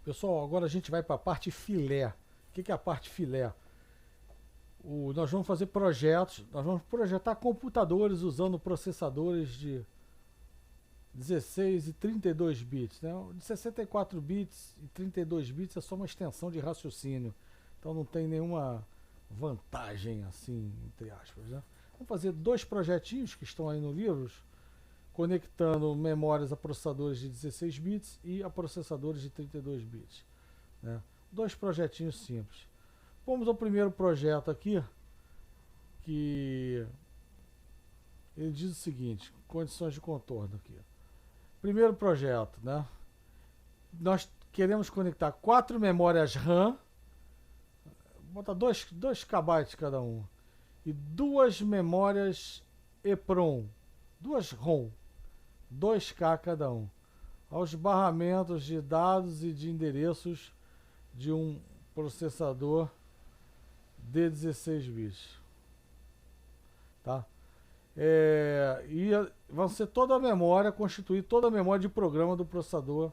Pessoal, agora a gente vai para a parte filé. O que é a parte filé? Nós vamos fazer projetos, nós vamos projetar computadores usando processadores de 16 e 32 bits. Né? De 64 bits e 32 bits é só uma extensão de raciocínio. Então não tem nenhuma vantagem assim, entre aspas. Né? Vamos fazer dois projetinhos que estão aí no livro, conectando memórias a processadores de 16 bits e a processadores de 32 bits. Né? Dois projetinhos simples. Vamos ao primeiro projeto aqui, que ele diz o seguinte, condições de contorno aqui. Primeiro projeto, né? Nós queremos conectar 4 memórias RAM, botar 2 KB cada um, e 2 memórias EPROM, 2 ROM, 2K cada um, aos barramentos de dados e de endereços de um processador de 16 bits. Tá? E vai ser toda a memória, constituir toda a memória de programa do processador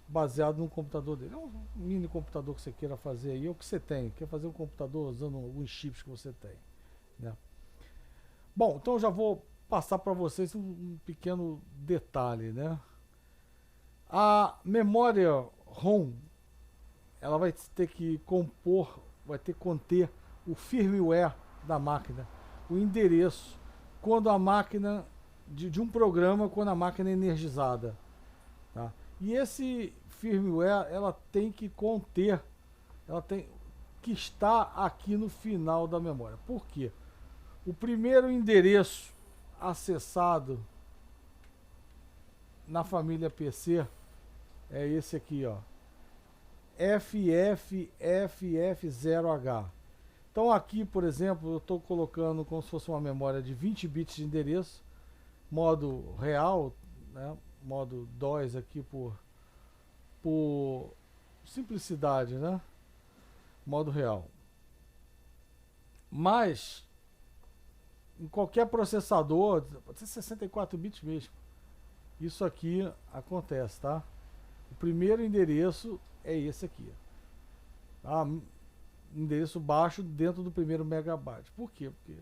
baseado no computador dele. É um mini computador que você queira fazer aí, ou que você tem. Quer fazer um computador usando alguns chips que você tem. Né? Bom, então eu já vou passar para vocês um pequeno detalhe. Né? A memória ROM, ela vai ter que compor, vai ter que conter o firmware da máquina, o endereço, quando a máquina, de um programa, quando a máquina é energizada. Tá? E esse firmware, ela tem que conter, ela tem que estar aqui no final da memória. Por quê? O primeiro endereço acessado na família PC é esse aqui, ó. FFFF0H. Então aqui, por exemplo, eu estou colocando como se fosse uma memória de 20 bits de endereço, modo real, né? Modo DOS aqui por simplicidade, né? Modo real. Mas em qualquer processador, pode ser 64 bits mesmo, isso aqui acontece, tá? O primeiro endereço é esse aqui. Tá? Endereço baixo dentro do primeiro megabyte. Por quê? Porque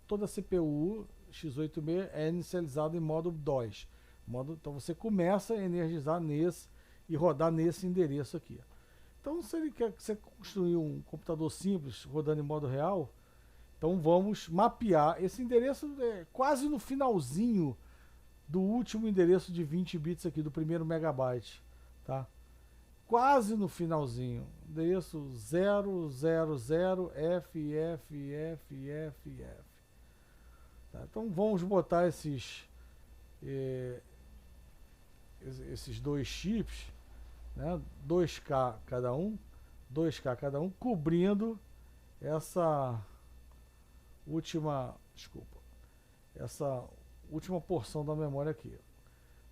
toda CPU x86 é inicializada em modo DOS. Então você começa a energizar nesse e rodar nesse endereço aqui. Então, se ele quer que você construir um computador simples rodando em modo real, então vamos mapear esse endereço quase no finalzinho do último endereço de 20 bits aqui, do primeiro megabyte. Tá? Quase no finalzinho, endereço 000FFFFF. Tá? Então vamos botar esses dois chips, né? 2K cada um, cobrindo essa última porção da memória aqui.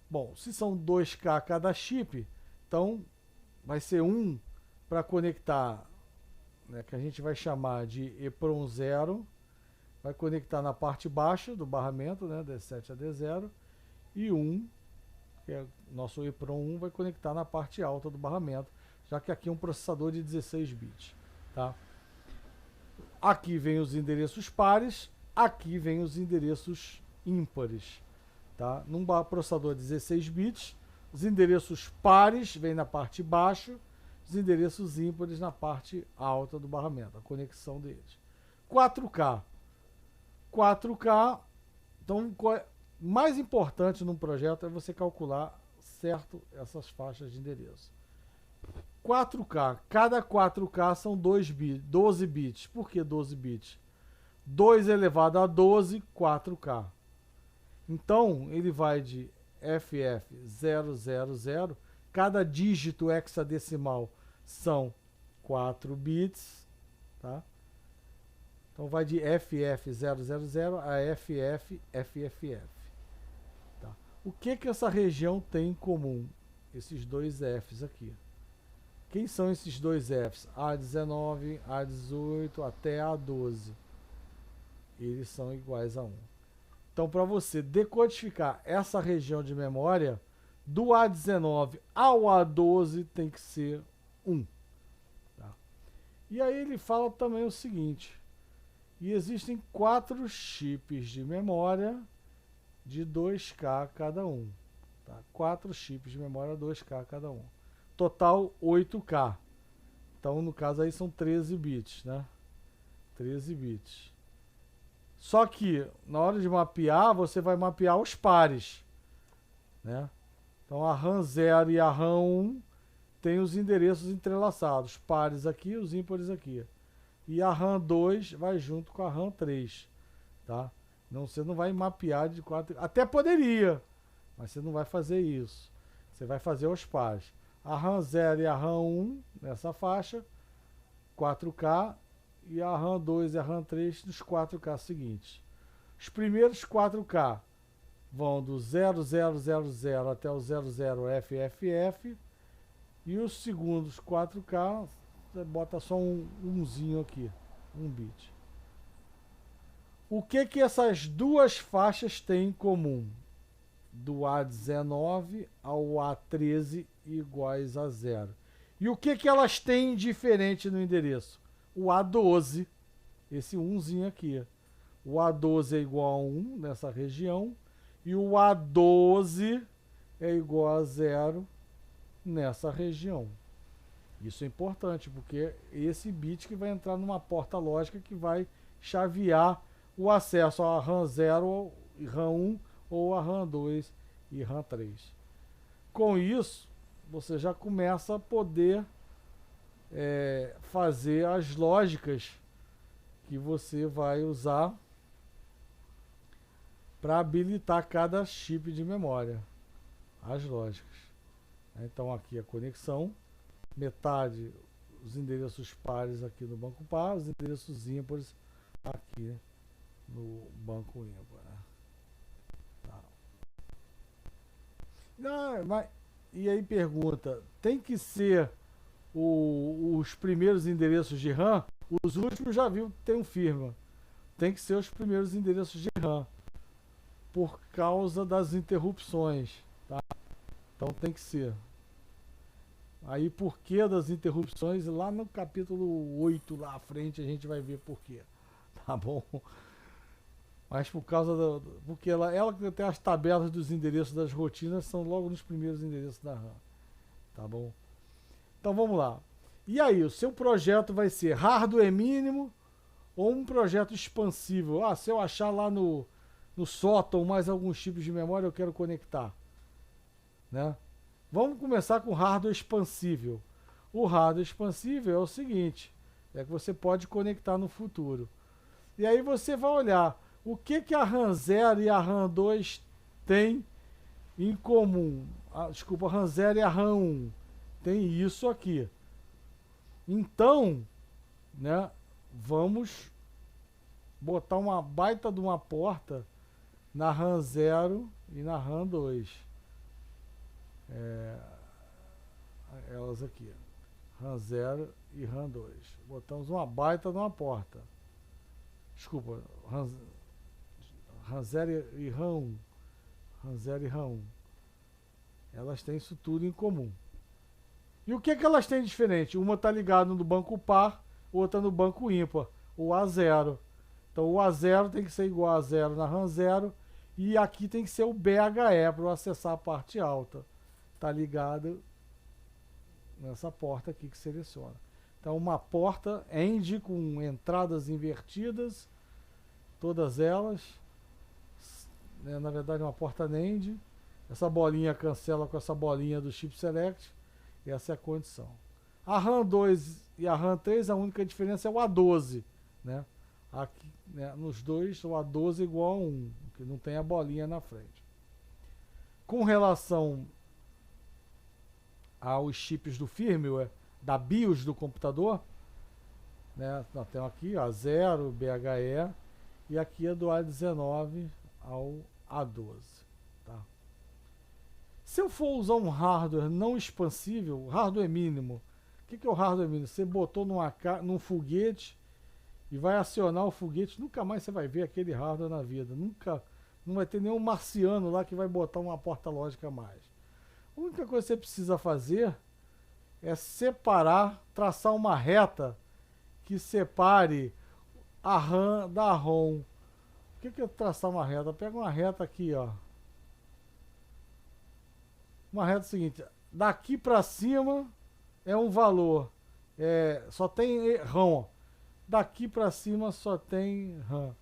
Bom, se são 2K cada chip, então vai ser um para conectar, né, que a gente vai chamar de EPROM 0, vai conectar na parte baixa do barramento, né, D7 a D0, e um, que é nosso EPROM 1, vai conectar na parte alta do barramento, já que aqui é um processador de 16 bits. Tá? Aqui vem os endereços pares, aqui vem os endereços ímpares. Tá? Num processador de 16 bits, os endereços pares vêm na parte baixa, os endereços ímpares na parte alta do barramento, a conexão deles. 4K. Então, mais importante num projeto é você calcular certo essas faixas de endereço. 4K. Cada 4K são 12 bits. Por que 12 bits? 2 elevado a 12, 4K. Então, ele vai de FF000, cada dígito hexadecimal são 4 bits, tá? Então vai de FF000 a FFFFF. Tá? O que essa região tem em comum? Esses dois Fs aqui. Quem são esses dois Fs? A19, A18 até A12. Eles são iguais a 1. Então, para você decodificar essa região de memória, do A19 ao A12 tem que ser 1. Tá? E aí ele fala também o seguinte, e existem 4 chips de memória de 2K cada um. Tá? 4 chips de memória 2K cada um. Total 8K. Então, no caso aí são 13 bits, né? 13 bits. Só que, na hora de mapear, você vai mapear os pares, né? Então, a RAM 0 e a RAM 1 tem os endereços entrelaçados. Pares aqui, os ímpares aqui. E a RAM 2 vai junto com a RAM 3, tá? Não, você não vai mapear de 4... Até poderia, mas você não vai fazer isso. Você vai fazer os pares. A RAM 0 e a RAM 1 nessa faixa, 4K, e a RAM 2 e a RAM 3 nos 4K seguintes. Os primeiros 4K vão do 0000 até o 00FFF, e os segundos 4K, você bota só um umzinho aqui, 1 bit. O que essas duas faixas têm em comum? Do A19 ao A13 iguais a 0. E o que elas têm diferente no endereço? O A12, esse 1zinho aqui. O A12 é igual a 1 nessa região e o A12 é igual a 0 nessa região. Isso é importante, porque é esse bit que vai entrar numa porta lógica que vai chavear o acesso a RAM 0 e RAM 1 ou a RAM 2 e RAM 3. Com isso, você já começa a poder fazer as lógicas que você vai usar para habilitar cada chip de memória. As lógicas. Então aqui a conexão, metade os endereços pares aqui no banco par, os endereços ímpares aqui no banco ímpar. Né? Tá. Não, mas, e aí pergunta, tem que ser os primeiros endereços de RAM? Os últimos já viu que tem um firmware. Tem que ser os primeiros endereços de RAM. Por causa das interrupções. Tá? Então tem que ser. Aí por que das interrupções? Lá no capítulo 8, lá à frente, a gente vai ver por quê. Tá bom? Mas por causa porque ela tem as tabelas dos endereços das rotinas, são logo nos primeiros endereços da RAM. Tá bom? Então vamos lá. E aí, o seu projeto vai ser hardware mínimo ou um projeto expansível? Ah, se eu achar lá no sótão mais alguns tipos de memória, eu quero conectar. Né? Vamos começar com hardware expansível. O hardware expansível é o seguinte, é que você pode conectar no futuro. E aí você vai olhar o que a RAM 0 e a RAM 2 têm em comum. Desculpa, a RAM 0 e a RAM 1 tem isso aqui. Então, né, vamos botar uma baita de uma porta na RAM 0 e na RAM 2. Elas aqui, RAM 0 e RAM 2. Botamos uma baita de uma porta. Desculpa, RAM 0 e RAM 1. RAM 0 e RAM 1. Elas têm isso tudo em comum. E o que elas têm de diferente? Uma está ligada no banco par, outra no banco ímpar, o A0. Então o A0 tem que ser igual a 0 na RAM 0 e aqui tem que ser o BHE para eu acessar a parte alta. Está ligado nessa porta aqui que seleciona. Então uma porta AND com entradas invertidas, todas elas, né, na verdade uma porta NAND. Essa bolinha cancela com essa bolinha do chip select. Essa é a condição. A RAM 2 e a RAM 3, a única diferença é o A12. Né? Aqui, né, nos dois, o A12 é igual a 1, que não tem a bolinha na frente. Com relação aos chips do firmware, da BIOS do computador, né, nós temos aqui A0, BHE, e aqui é do A19 ao A12. Tá? Se eu for usar um hardware não expansível, hardware mínimo, o que é o hardware mínimo? Você botou num foguete e vai acionar o foguete, nunca mais você vai ver aquele hardware na vida. Nunca, não vai ter nenhum marciano lá que vai botar uma porta lógica a mais. A única coisa que você precisa fazer é separar, traçar uma reta que separe a RAM da ROM. O que é traçar uma reta? Pega uma reta aqui, ó. Uma reta seguinte, daqui para cima é um valor, só tem RAM. Daqui para cima só tem RAM.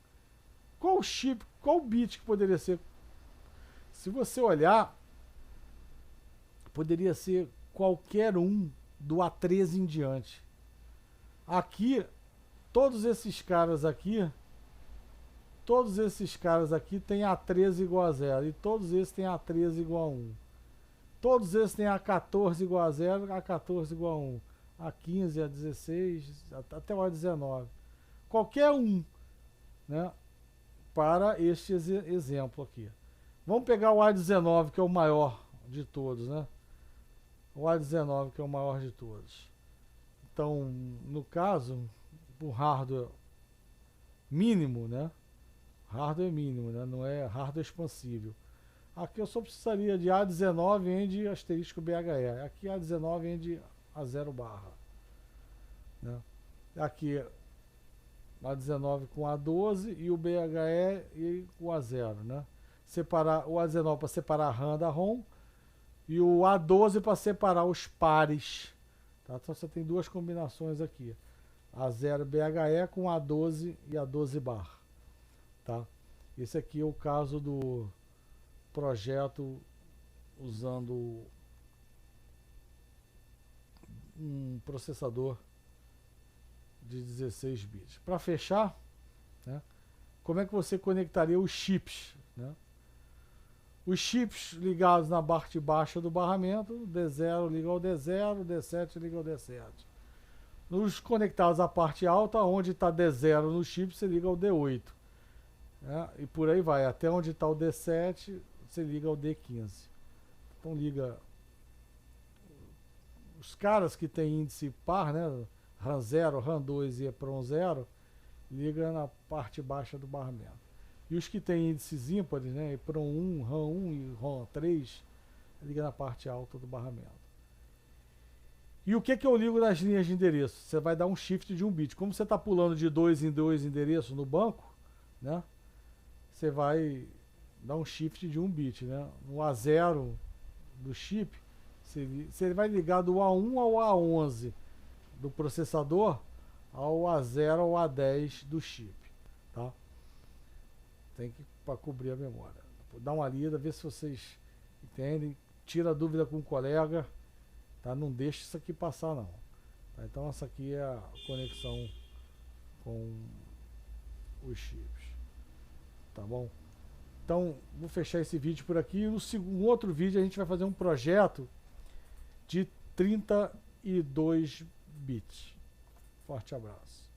Qual chip, qual bit que poderia ser? Se você olhar, poderia ser qualquer um do A13 em diante. Aqui, todos esses caras aqui têm A13 igual a 0. E todos esses têm A13 igual a 1. Todos esses têm A14 igual a 0, A14 igual a 1. A15, A16, até o A19. Qualquer um, né, para este exemplo aqui. Vamos pegar o A19, que é o maior de todos, né? O A19, que é o maior de todos. Então, no caso, o hardware mínimo, né? Hardware mínimo, né? Não é hardware expansível. Aqui eu só precisaria de A19 end asterisco BHE. Aqui A19 end A0 barra. Né? Aqui A19 com A12 e o BHE e o A0. Né? Separar o A19 para separar a RAM da ROM e o A12 para separar os pares. Tá? Então você tem duas combinações aqui. A0 BHE com A12 e A12 bar. Tá? Esse aqui é o caso do projeto usando um processador de 16 bits. Para fechar, né, como é que você conectaria os chips? Né? Os chips ligados na parte baixa do barramento, D0 liga ao D0, D7 liga ao D7. Nos conectados à parte alta, onde está D0 no chip, você liga ao D8. Né? E por aí vai, até onde está o D7, você liga ao D15. Então liga os caras que tem índice par, né? RAM 0, RAM 2 e EPROM 0, liga na parte baixa do barramento. E os que tem índices ímpares, né? EPROM 1, RAM 1 e RAM 3, liga na parte alta do barramento. E o que eu ligo nas linhas de endereço? Você vai dar um shift de 1 bit. Como você está pulando de 2 em 2 endereços no banco, né? Você vai dar um shift de 1 bit, né? No A0 do chip, você vai ligar do A1 ao A11 do processador ao A0 ao A10 do chip, tá? Tem que para cobrir a memória. Dá uma lida, vê se vocês entendem, tira a dúvida com o colega, tá? Não deixe isso aqui passar não. Tá? Então essa aqui é a conexão com os chips, tá bom? Então, vou fechar esse vídeo por aqui. No outro vídeo a gente vai fazer um projeto de 32 bits. Forte abraço.